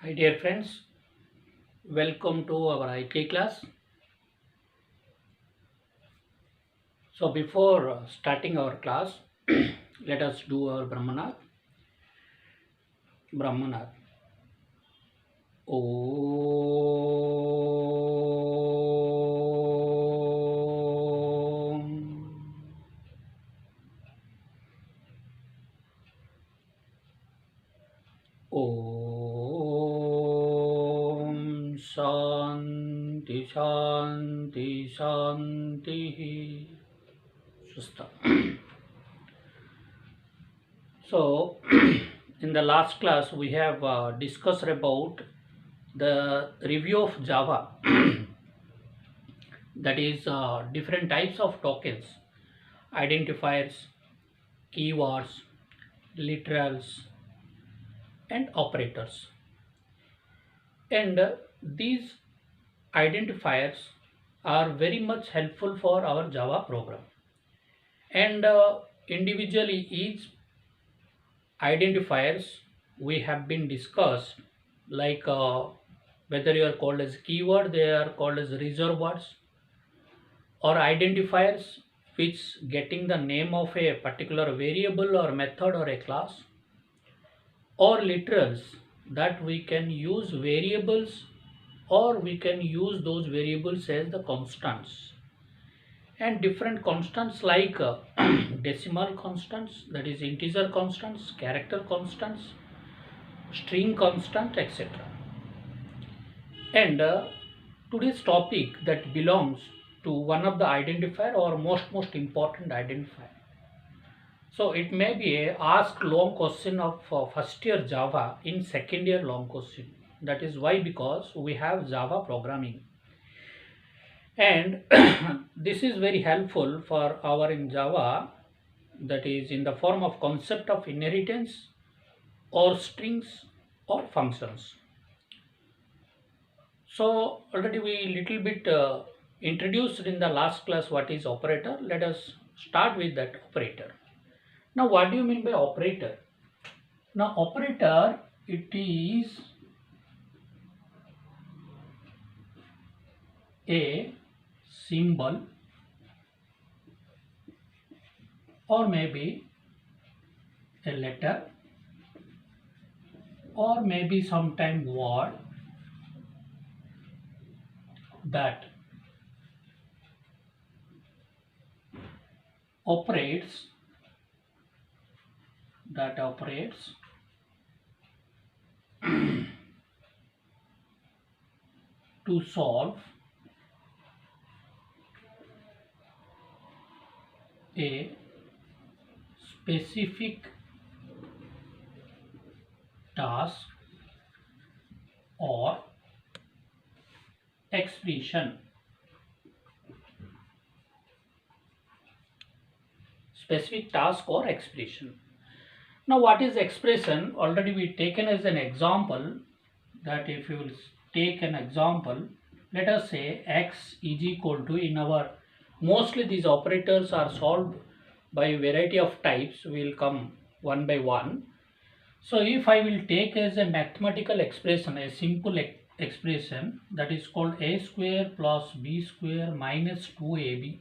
Hi dear friends, welcome to our IT class. So before starting our class, let us do our Brahmanath. Brahmanath. Om. Om Shanti Shanti Shanti. Susta. So, in the last class, we have discussed about the review of Java, that is, different types of tokens, identifiers, keywords, literals, and operators. And these identifiers are very much helpful for our Java program. And individually, each identifiers we have been discussed, like whether you are called as keyword, they are called as reserved words, or identifiers which getting the name of a particular variable or method or a class, or literals that we can use variables or we can use those variables as the constants, and different constants like decimal constants, that is integer constants, character constants, string constant, etc. And today's topic that belongs to one of the identifier or most important identifier. So it may be a ask long question of first year Java in second year long question. That is why, because we have Java programming, and this is very helpful for our in Java, that is in the form of concept of inheritance or strings or functions. So already we little bit introduced in the last class what is operator. Let us start with that operator. Now what do you mean by operator? Now operator, it is a symbol or maybe a letter or maybe sometime word that operates that operates to solve a specific task or expression. Specific task or expression. Now what is expression? Already we taken as an example, that if you will take an example, let us say x is equal to, in our mostly these operators are solved by variety of types, we will come one by one. So if I will take as a mathematical expression, a simple expression, that is called a square plus b square minus 2ab,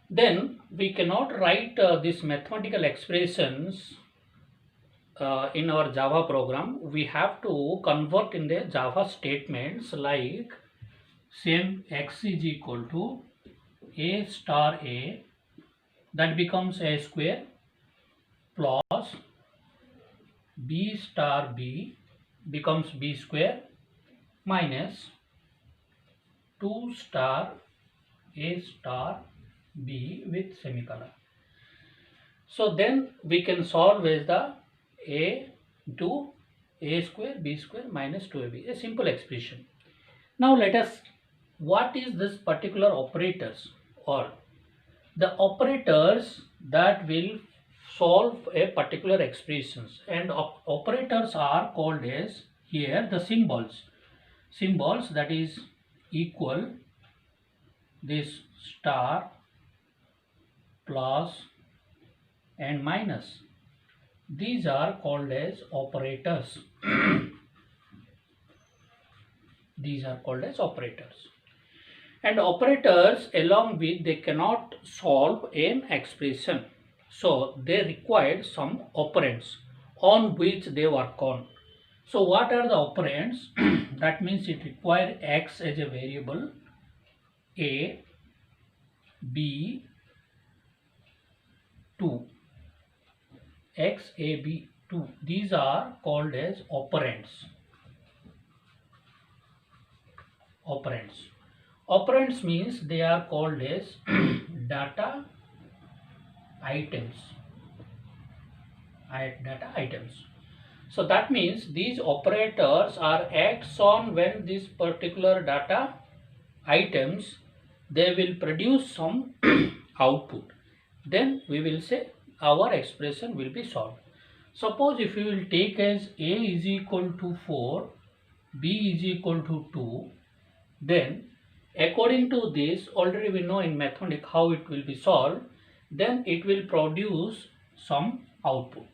then we cannot write these mathematical expressions in our Java program. We have to convert in the Java statements, like same x is equal to a star a, that becomes a square, plus b star b becomes b square, minus 2 star a star b with semicolon. So then we can solve as the a to a square b square minus 2ab, a simple expression. Now let us, what is this particular operators, or the operators that will solve a particular expressions, and operators are called as here the symbols, that is equal, this star, plus, and minus. These are called as operators. These are called as operators. And operators, along with, they cannot solve an expression. So they require some operands on which they work on. So what are the operands? That means it requires x as a variable, a, b, 2, x, a, b, 2. These are called as operands. Operands. Operands means they are called as data items. Data items. So that means these operators are acts on when these particular data items, they will produce some output. Then we will say our expression will be solved. Suppose if you will take as a is equal to 4, b is equal to 2, then according to this, already we know in mathematics how it will be solved, then it will produce some output.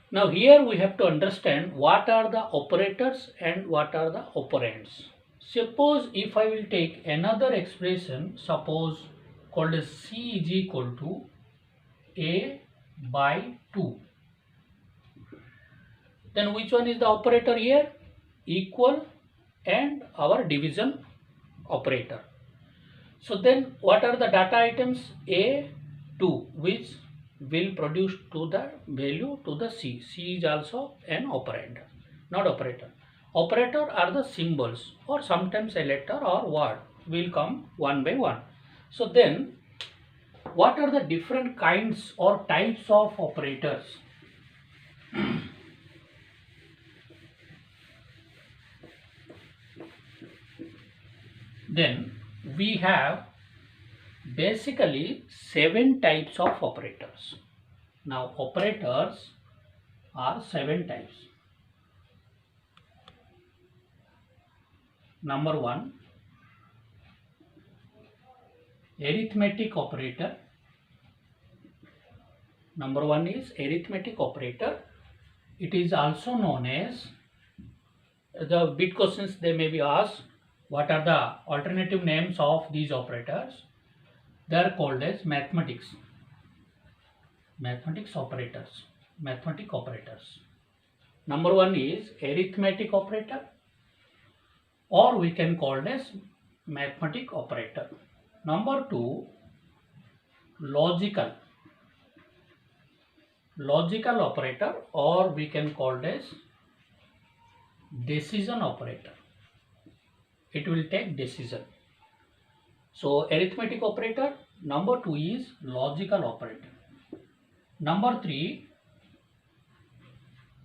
Now here we have to understand what are the operators and what are the operands. Suppose if I will take another expression, suppose called as c is equal to a by 2. Then which one is the operator here? Equal and our division operator. So then what are the data items? A, 2, which will produce to the value to the c. C is also an operand, not operator. Operator are the symbols or sometimes a letter or word will come one by one. So then what are the different kinds or types of operators? Then we have basically 7 types of operators. Now operators are 7 types. Number 1, arithmetic operator. Number 1 is arithmetic operator. It is also known as, the bit questions they may be asked, what are the alternative names of these operators? They are called as mathematics operators. Mathematic operators. Number 1 is arithmetic operator, or we can call it as mathematic operator. Number 2, logical operator, or we can call it as decision operator. It will take decision. So arithmetic operator. Number 2 is logical operator. Number 3,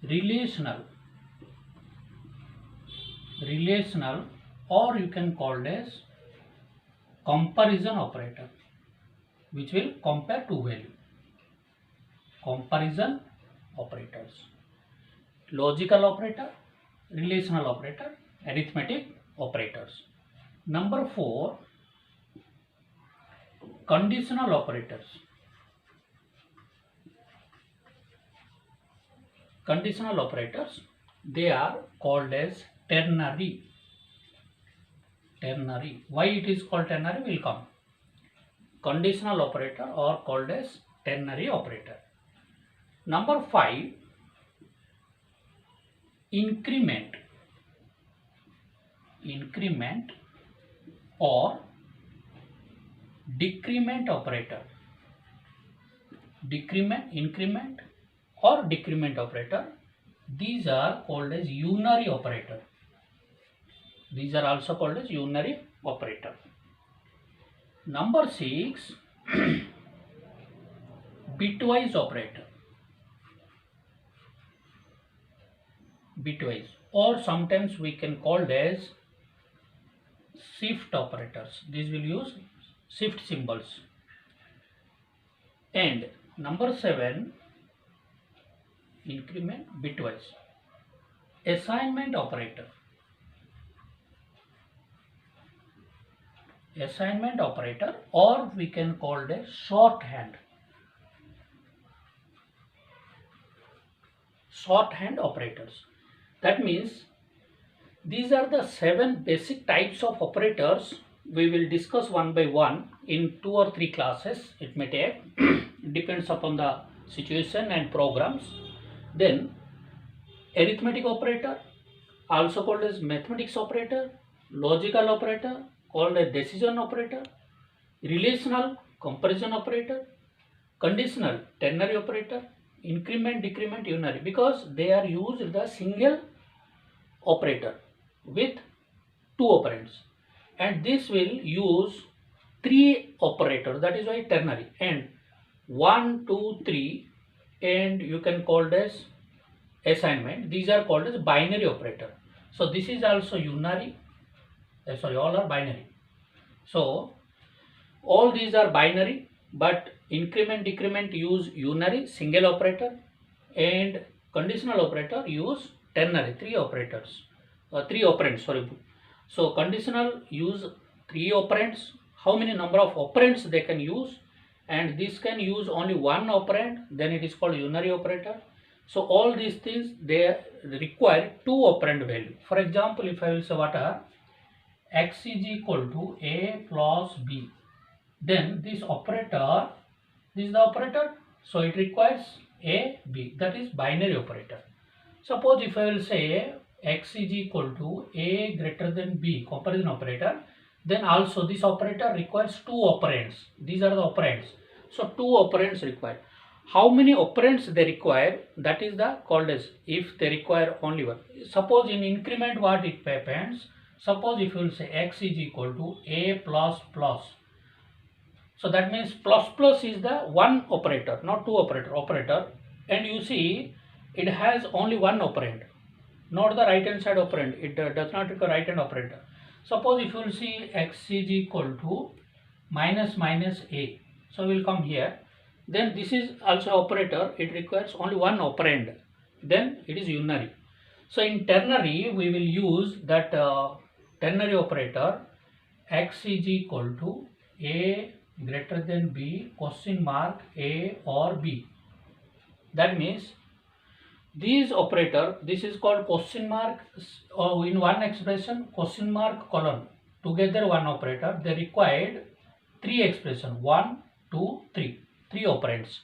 relational, or you can call it as comparison operator, which will compare two value. Comparison operators. Logical operator, relational operator, arithmetic operators. Number 4, conditional operators. Conditional operators, they are called as ternary. Why it is called ternary will come. Conditional operator are called as ternary operator. Number 5, increment or decrement operator. Increment or decrement operator. These are called as unary operator. These are also called as unary operator. Number 6, bitwise operator. Bitwise, or sometimes we can call it as shift operators. These will use shift symbols. And number 7, increment bitwise. Assignment operator. Or we can call it as shorthand operators. That means these are the 7 basic types of operators. We will discuss one by one in 2 or 3 classes. It may take, depends upon the situation and programs. Then arithmetic operator, also called as mathematics operator, logical operator called a decision operator, relational comparison operator, conditional ternary operator, increment, decrement, unary, because they are used the single operator with 2 operands, and this will use 3 operators, that is why ternary, and 1, 2, 3, and you can call this assignment. These are called as binary operator. So this is also unary, sorry, all are binary. So all these are binary, but increment, decrement use unary single operator, and conditional operator use ternary 3 operators, 3 operands, sorry. So conditional use 3 operands. How many number of operands they can use? And this can use only one operand, then it is called unary operator. So all these things, they require 2 operand value. For example, if I will say what are x is equal to a plus b, then this operator, this is the operator, so it requires a, b, that is binary operator. Suppose if I will say x is equal to a greater than b, comparison operator, then also this operator requires 2 operands. These are the operands. So 2 operands required. How many operands they require? That is the called as, if they require only one. Suppose in increment what it happens, suppose if you will say x is equal to a plus plus. So that means plus plus is the one operator, not 2 operator, and you see it has only one operand, not the right hand side operand. It does not require right hand operator. Suppose if you will see x is equal to minus minus a, so we will come here, then this is also operator, it requires only one operand, then it is unary. So in ternary we will use that ternary operator, x is equal to a greater than b question mark a or b. That means these operator, this is called question mark, or in one expression question mark colon, together one operator, they required 3 expression, 1, 2, 3, 3 operands.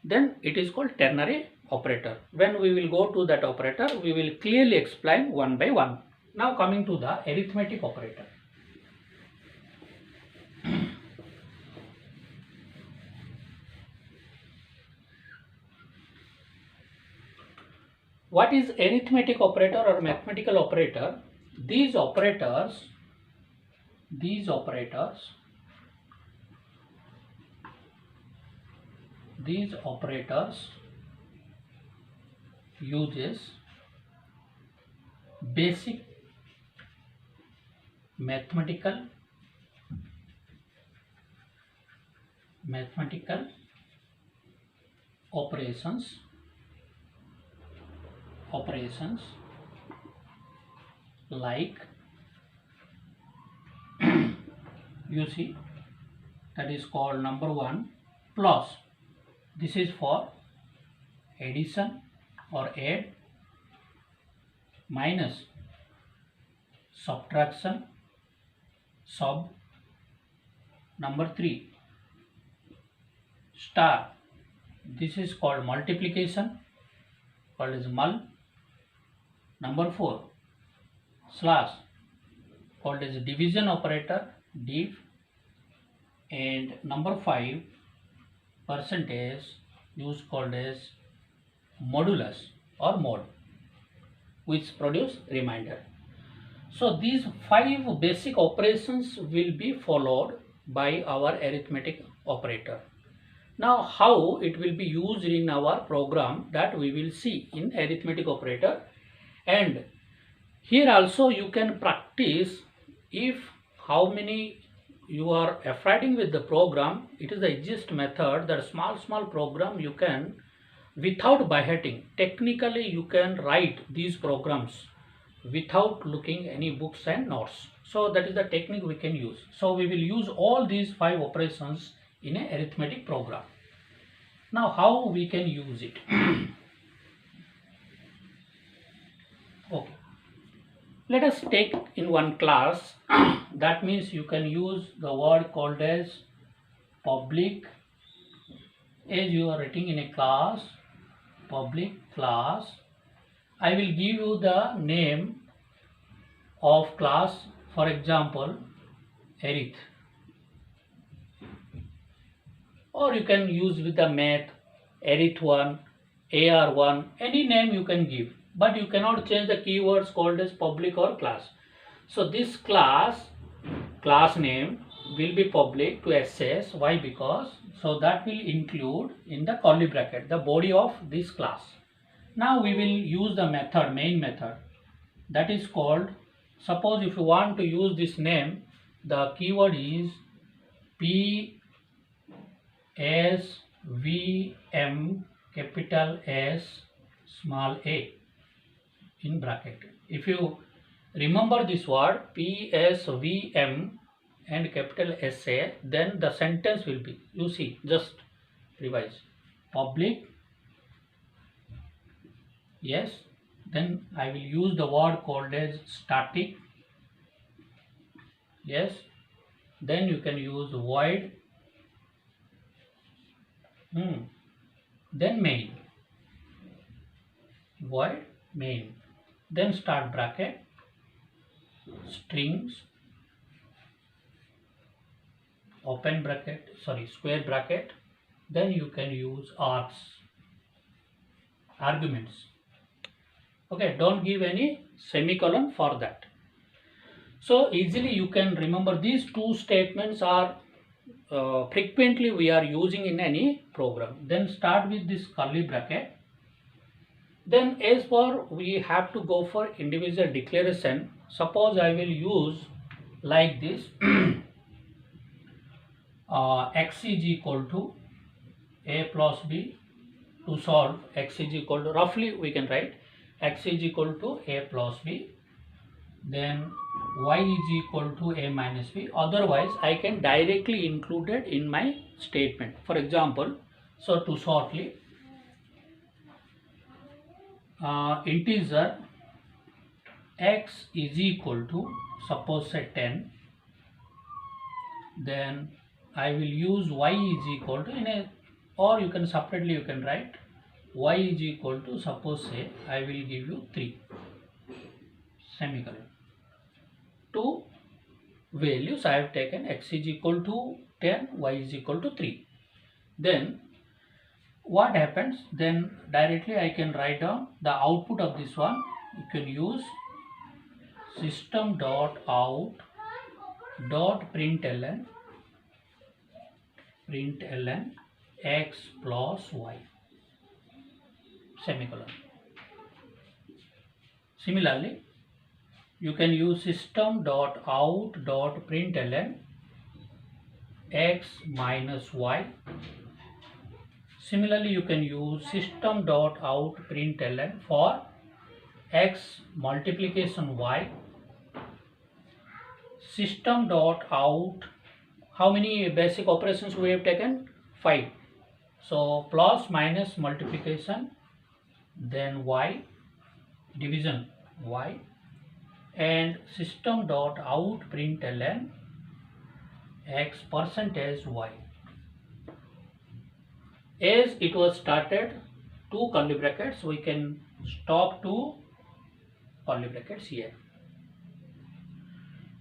Then it is called ternary operator. When we will go to that operator, we will clearly explain one by one. Now coming to the arithmetic operator. What is arithmetic operator or mathematical operator? These operators uses basic mathematical operations like you see, that is called number 1 plus, this is for addition or add, minus subtraction sub, number 3 star, this is called multiplication called as mul, number 4 slash called as division operator div, and number 5 percentage used called as modulus or mod, which produce remainder. So these 5 basic operations will be followed by our arithmetic operator. Now how it will be used in our program, that we will see in arithmetic operator. And here also you can practice, if how many you are afraid with the program, it is the easiest method, that small program you can, without beheading, technically you can write these programs without looking any books and notes. So that is the technique we can use. So we will use all these 5 operations in a arithmetic program. Now how we can use it? Let us take in one class. That means you can use the word called as public, as you are writing in a class, public class. I will give you the name of class, for example, arith, or you can use with the math, arith1, ar1, any name you can give, but you cannot change the keywords called as public or class. So this class name will be public to access. Why? Because so that will include in the curly bracket the body of this class. Now we will use the method, main method, that is called, suppose if you want to use this name, the keyword is PSVM capital S small a in bracket. If you remember this word PSVM and capital SA, then the sentence will be, you see, just revise, public, yes, then I will use the word called as static, yes, then you can use void, then main, void main, then start bracket, strings, open bracket, square bracket, then you can use arguments. Okay, don't give any semicolon for that. So easily you can remember these two statements are frequently we are using in any program. Then start with this curly bracket. Then as for we have to go for individual declaration. Suppose I will use like this x is equal to a plus b. To solve x is equal to, roughly we can write x is equal to a plus b, then y is equal to a minus b. Otherwise I can directly include it in my statement. For example, so to shortly, integer x is equal to, suppose say 10, then I will use y is equal to, in a, or you can separately you can write y is equal to, suppose say I will give you 3, semicolon. Two values I have taken, x is equal to 10, y is equal to 3. Then what happens, then directly I can write down the output of this one. You can use system.out.println x plus y, semicolon. Similarly, you can use system.out.println x minus y. Similarly, you can use system.out.println for x multiplication y. System.out, how many basic operations we have taken? 5. So plus, minus, multiplication, then y, division y, and system.out.println x percentage y. As it was started, two curly brackets, we can stop two curly brackets here.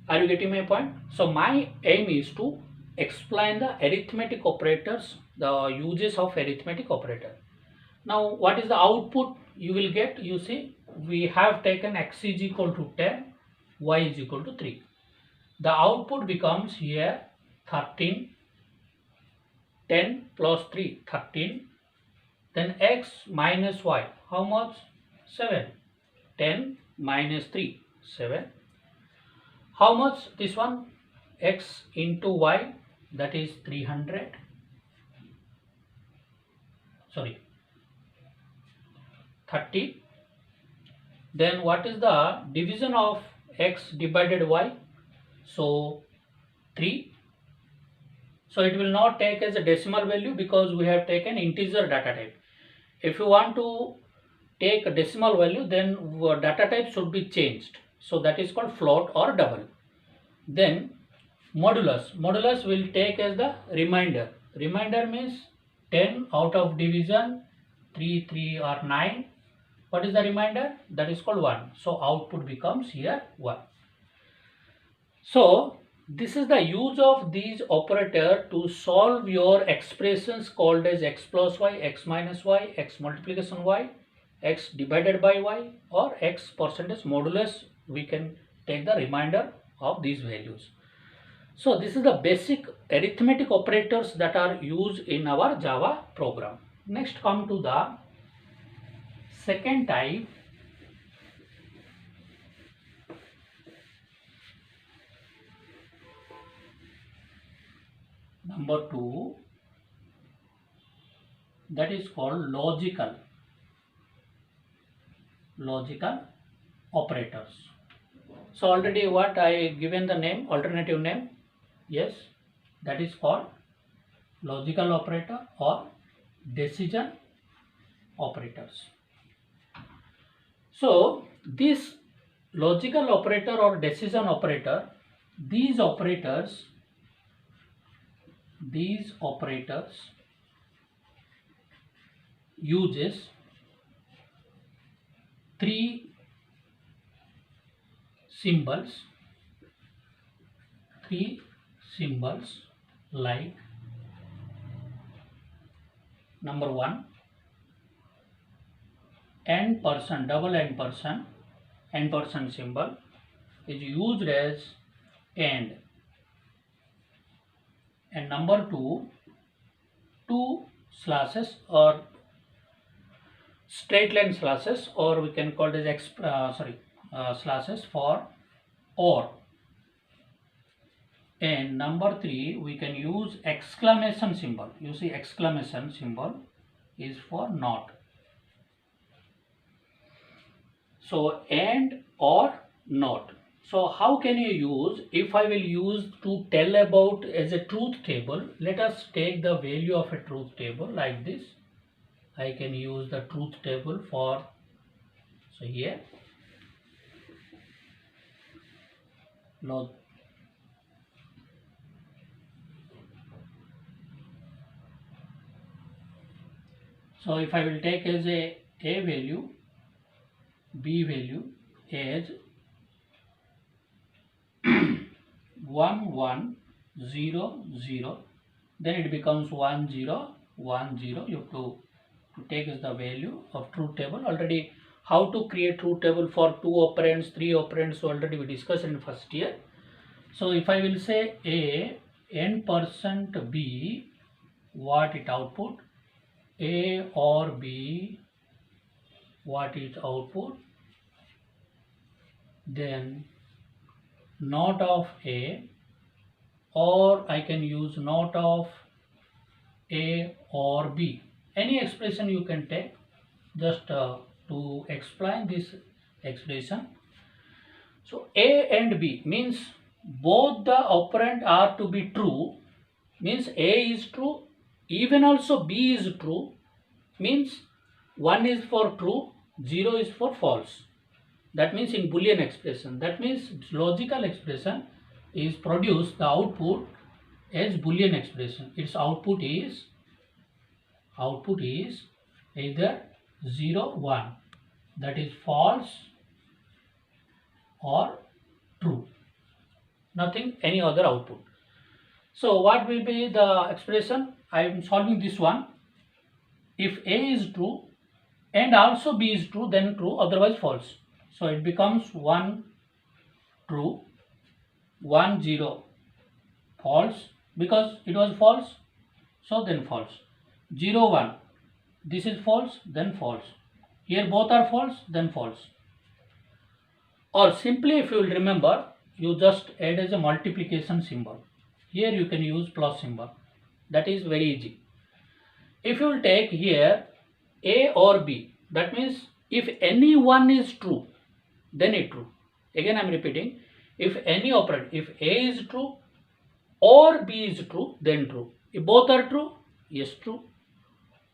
Are you getting my point? So my aim is to explain the arithmetic operators, the uses of arithmetic operator. Now what is the output you will get? You see, we have taken x is equal to 10, y is equal to 3. The output becomes here 13, 10 plus 3, 13. Then x minus y, how much? 7. 10 minus 3, 7. How much this one? X into y, that is 300. Sorry, 30. Then what is the division of x divided y? So 3. So it will not take as a decimal value because we have taken integer data type. If you want to take a decimal value, then data type should be changed. So that is called float or double. Then modulus. Modulus will take as the remainder. Remainder means 10 out of division 3, 3 or 9. What is the remainder? That is called 1. So output becomes here 1. So this is the use of these operator to solve your expressions called as x plus y, x minus y, x multiplication y, x divided by y, or x percentage modulus. We can take the remainder of these values. So this is the basic arithmetic operators that are used in our Java program. Next, come to the second type. Number 2, that is called logical operators. So already what I given the name, alternative name, yes, that is called logical operator or decision operators. So this logical operator or decision operator, these operators uses 3 symbols like number 1, n%, double n% symbol is used as and number 2, 2 slashes or straight line slashes, or we can call it as slashes for or. And number 3, we can use exclamation symbol. You see, exclamation symbol is for not. So and or not. So how can you use? If I will use to tell about as a truth table, let us take the value of a truth table like this. I can use the truth table for, so here log. So if I will take as a value, B value as 1 1 0 0, then it becomes 1 0 1 0. You have to take as the value of truth table. Already how to create truth table for 2 operands, 3 operands, so already we discussed in first year. So if I will say a n% b, what it output? A or B, what is output? Then not of A, or I can use not of A or B. Any expression you can take, just to explain this expression. So A and B means both the operand are to be true, means A is true, even also B is true, means 1 is for true, 0 is for false. That means in Boolean expression, that means logical expression is produced, the output as Boolean expression. Its output is either 0 1, that is false or true, nothing any other output. So what will be the expression? I am solving this one. If A is true and also B is true, then true, otherwise false. So it becomes 1 true, 1 0 false, because it was false, so then false. 0 1, this is false, then false. Here both are false, then false. Or simply, if you will remember, you just add as a multiplication symbol. Here you can use plus symbol. That is very easy. If you will take here A or B, that means if any one is true, then it true. Again I am repeating, if any operand, if A is true or B is true, then true. If both are true, yes, true.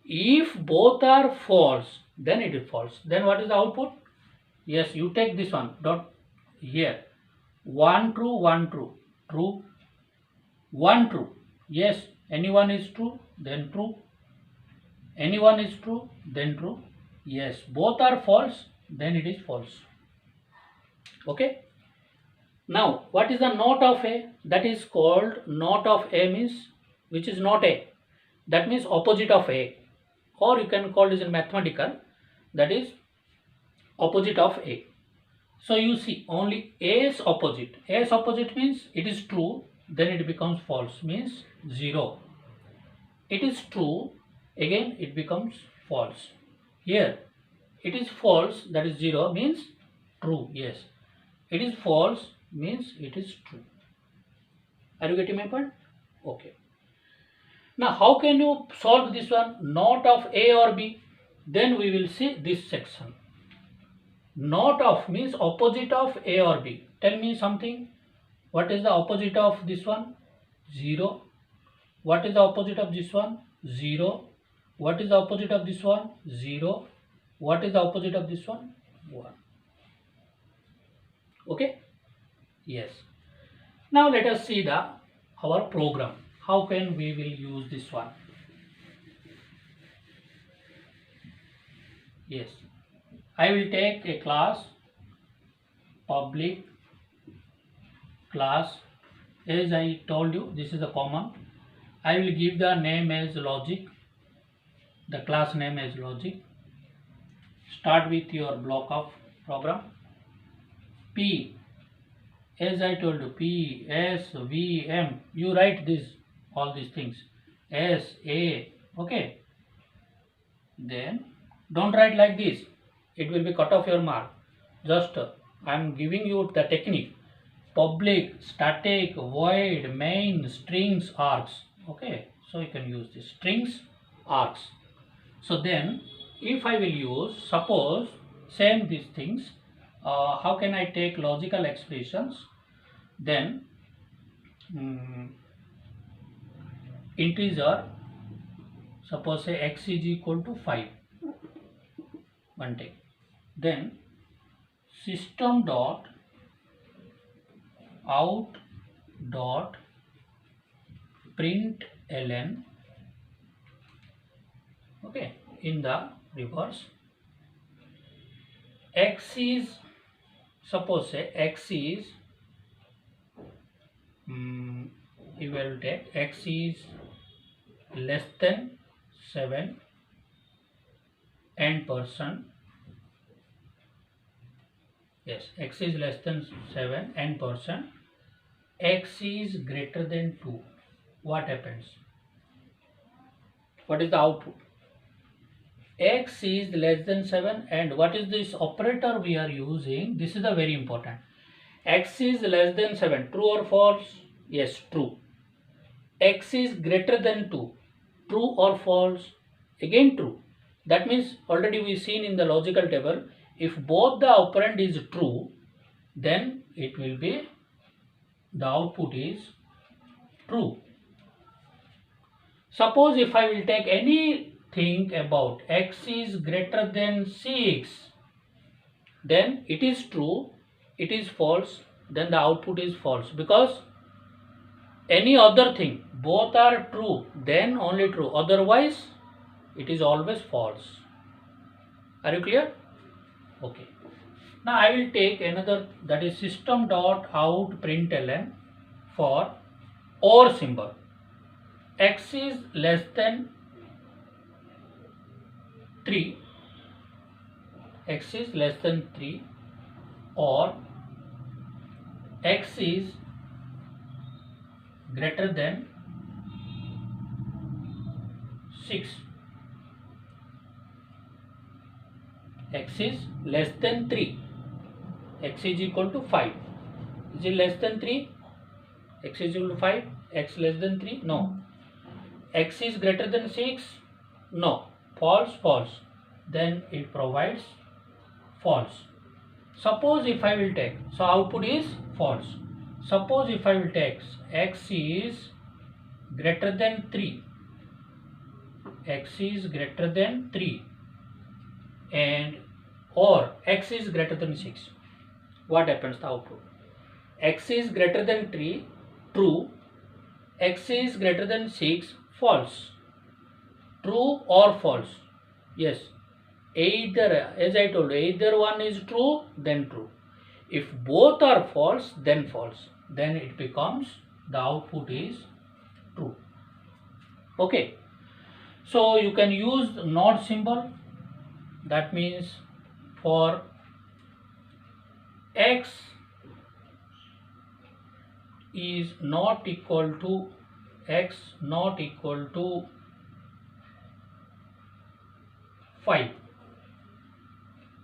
If both are false, then it is false. Then what is the output? Yes, you take this one, dot, here 1 true, 1 true, true, 1 true. Yes, anyone is true, then true. Anyone is true, then true. Yes, both are false, then it is false. Okay. Now, what is the not of A? That is called not of A means which is not A. That means opposite of A. Or you can call this in mathematical, that is opposite of A. So you see only A's opposite. A's opposite means it is true, then it becomes false, means 0. It is true, again it becomes false. Here it is false, that is 0, means true. Yes, it is false means it is true. Are you getting my point? Okay. Now how can you solve this one? Not of A or B? Then we will see this section. Not of means opposite of A or B. Tell me something. What is the opposite of this one? 0. What is the opposite of this one? 0. What is the opposite of this one? 0. What is the opposite of this one? 1. Okay? Yes. Now let us see our program. How can we will use this one? Yes. I will take a class, public class. As I told you, this is a common. I will give the name as logic, the class name as logic. Start with your block of program. P, as I told you, P, S, V, M. You write this, all these things. S, A, okay. Then don't write like this. It will be cut off your mark. Just I am giving you the technique. Public, static, void, main, strings, args. Okay, so you can use this strings, args. So then if I will use, suppose same these things, how can I take logical expressions? Then integer, suppose say x is equal to 5, one take. Then system dot out dot print ln, okay, in the reverse, x is, suppose say x is, you will take x is less than 7 and %. Yes, x is less than 7 and %. X is greater than 2. What happens? What is the output? X is less than 7 and what is this operator we are using? This is the very important. X is less than 7. True or false? Yes, true. X is greater than 2. True or false? Again true. That means already we seen in the logical table, if both the operand is true, then it will be, the output is true. Suppose if I will take anything about x is greater than 6, then it is true, it is false, then the output is false, because any other thing, both are true, then only true, otherwise it is always false. Are you clear? Okay. Now I will take another, that is system dot out println for OR symbol. X is less than 3, x is less than 3, or x is greater than 6. X is less than 3. X is equal to 5. Is it less than 3? X is equal to 5. X less than 3? No. X is greater than 6? No. False, false. Then it provides false. Suppose if I will take, so output is false. Suppose if I will take x is greater than 3. X is greater than 3 and or x is greater than 6. what happens the output? X is greater than 3, true. X is greater than 6, false. True or false? Yes. Either, as I told you, either one is true, then true. If both are false, then false. Then it becomes the output is true. Okay. So you can use not symbol. That means for X is not equal to X not equal to 5.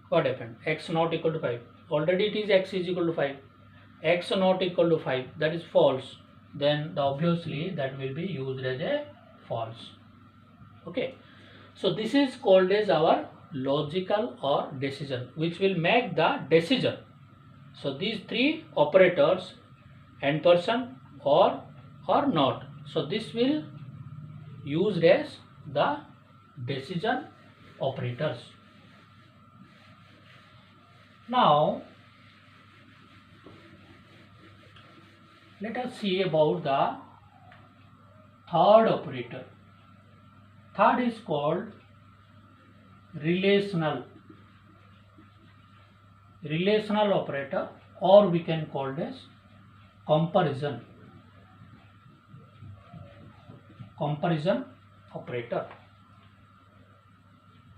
What happened? X not equal to 5. Already it is X is equal to 5. X not equal to 5. That is false. Then obviously that will be used as a false. Okay. So this is called as our logical or decision, which will make the decision. So these three operators, and person or not. So this will used as the decision operators. Now let us see about the third operator. Third is called relational operator, or we can call it as comparison operator.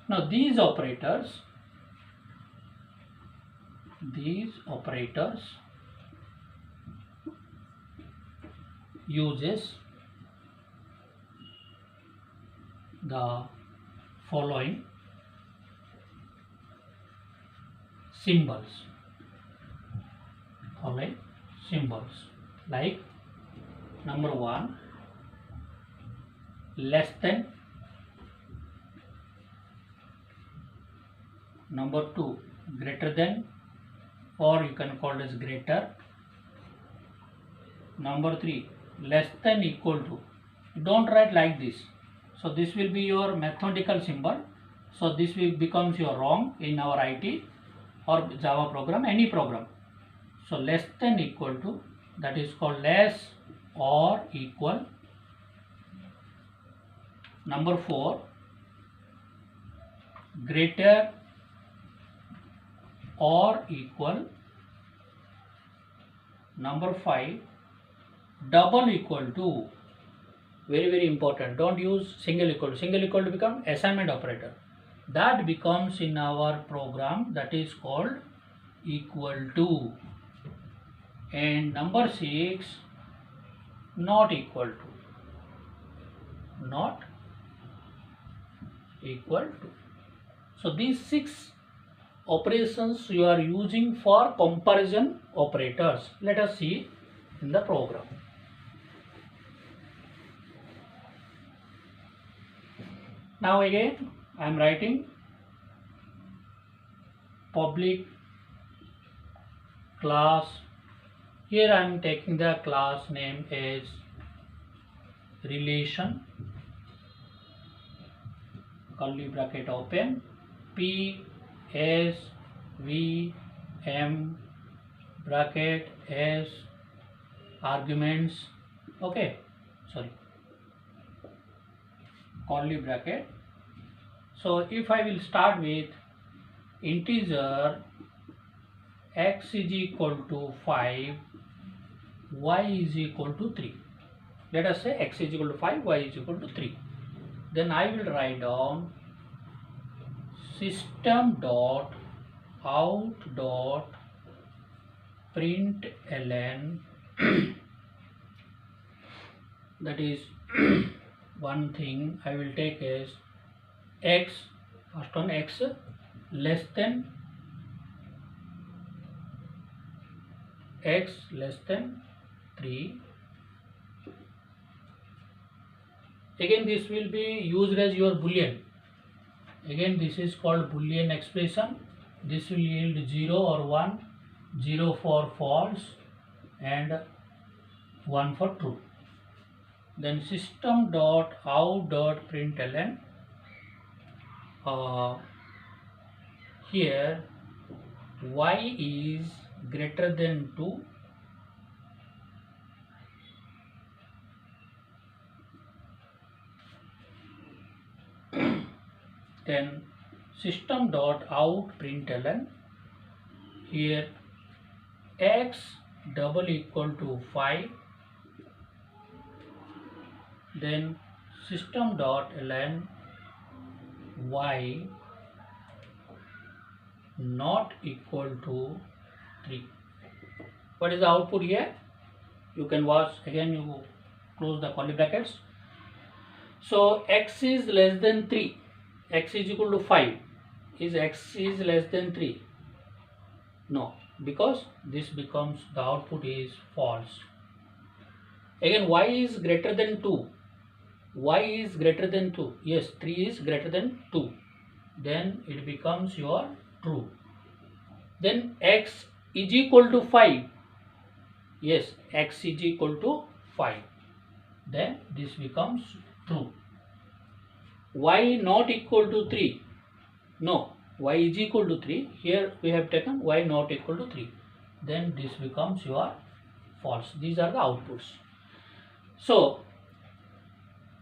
Now these operators uses the following symbols. Like number 1, less than. Number 2, greater than, or you can call it as greater. Number 3, less than equal to. Don't write like this. So this will be your mathematical symbol. So this will becomes your wrong in our IT or Java program, any program. So less than equal to, that is called less or equal. Number 4, greater or equal. Number 5, double equal to. Very important. Don't use single equal to. Single equal to become assignment operator. That becomes in our program, that is called equal to. And number 6, not equal to. Not equal to. So these 6 operations you are using for comparison operators. Let us see in the program. Now again I am writing public class. Here I am taking the class name as relation, curly bracket open, P S V M bracket S arguments, okay, sorry, curly bracket. So if I will start with integer x is equal to 5, y is equal to 3. Let us say x is equal to 5, y is equal to 3. Then I will write down system dot out dot println that is one thing I will take as x, first one x less than 3. Again this will be used as your boolean. Again this is called boolean expression. This will yield 0 or 1, 0 for false and 1 for true. Then system dot out dot println, here y is greater than 2, then system dot out println, here x double equal to 5, then system dot ln y not equal to 3. What is the output here? You can watch again, you close the curly brackets. So x is less than 3, x is equal to 5. Is x is less than 3? No, because this becomes, the output is false. Again, y is greater than 2. Y is greater than 2. Yes, 3 is greater than 2. Then it becomes your true. Then x is equal to 5. Yes, x is equal to 5. Then this becomes true. Y not equal to 3. No, y is equal to 3. Here we have taken y not equal to 3. Then this becomes your false. These are the outputs. So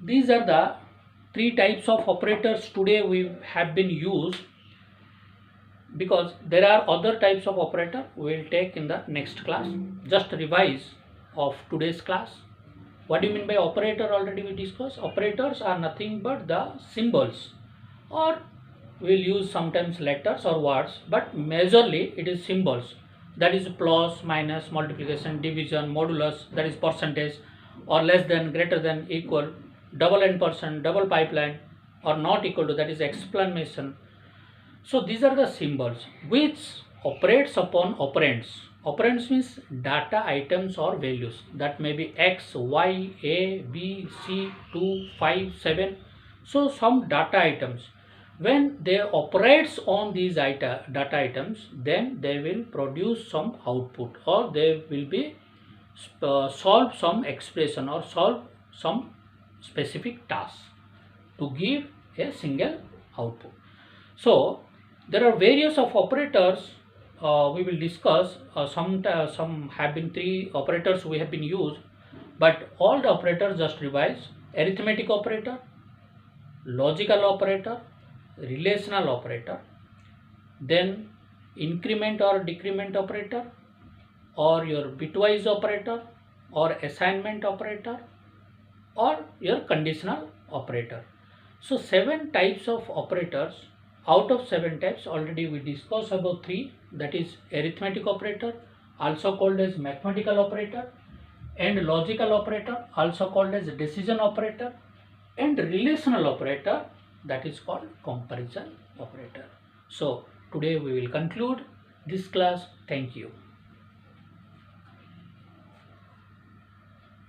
these are the 3 types of operators today we have been used, because there are other types of operator we will take in the next class. Just revise of today's class. What do you mean by operator? Already we discussed. Operators are nothing but the symbols, or we will use sometimes letters or words, but majorly it is symbols. That is plus, minus, multiplication, division, modulus, that is percentage, or less than, greater than, equal, double %, double pipeline, or not equal to, that is exclamation. So these are the symbols which operates upon operands. Operands means data items or values, that may be x, y, a, b, c, 2, 5, 7. So some data items. When they operates on these data items, then they will produce some output, or they will be solve some expression or solve some specific task to give a single output. So there are various of operators we will discuss. Some have been 3 operators we have been used, but all the operators just revise: arithmetic operator, logical operator, relational operator, then increment or decrement operator, or your bitwise operator, or assignment operator, or your conditional operator. So 7 types of operators. Out of 7 types, already we discussed about 3, that is arithmetic operator, also called as mathematical operator, and logical operator, also called as decision operator, and relational operator, that is called comparison operator. So today we will conclude this class. Thank you.